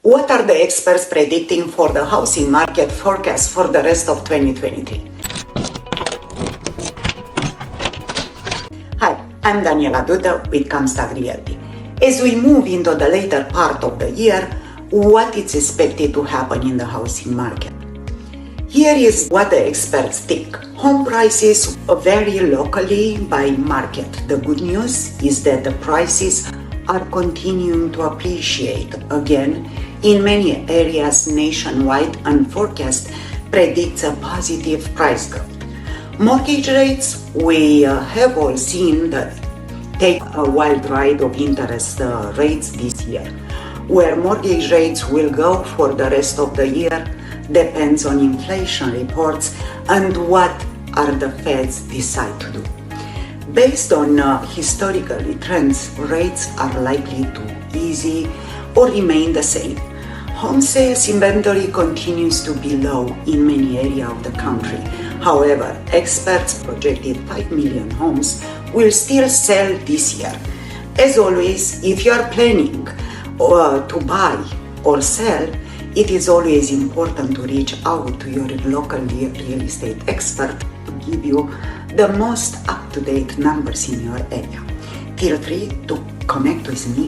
What are the experts predicting for the housing market forecast for the rest of 2023? Hi, I'm Daniela Duta with Comstock Realty. As we move into the later part of the year, what is expected to happen in the housing market? Here is what the experts think. Home prices vary locally by market. The good news is that the prices are continuing to appreciate again in many areas nationwide, and forecast predicts a positive price growth. Mortgage rates, we have all seen that take a wild ride of interest rates this year. Where mortgage rates will go for the rest of the year depends on inflation reports and what are the Feds decide to do. Based on historical trends, rates are likely to ease or remain the same. Home sales inventory continues to be low in many areas of the country. However, experts projected 5 million homes will still sell this year. As always, if you are planning to buy or sell, it is always important to reach out to your local real estate expert to give you the most up-to-date numbers in your area. Feel free to connect with me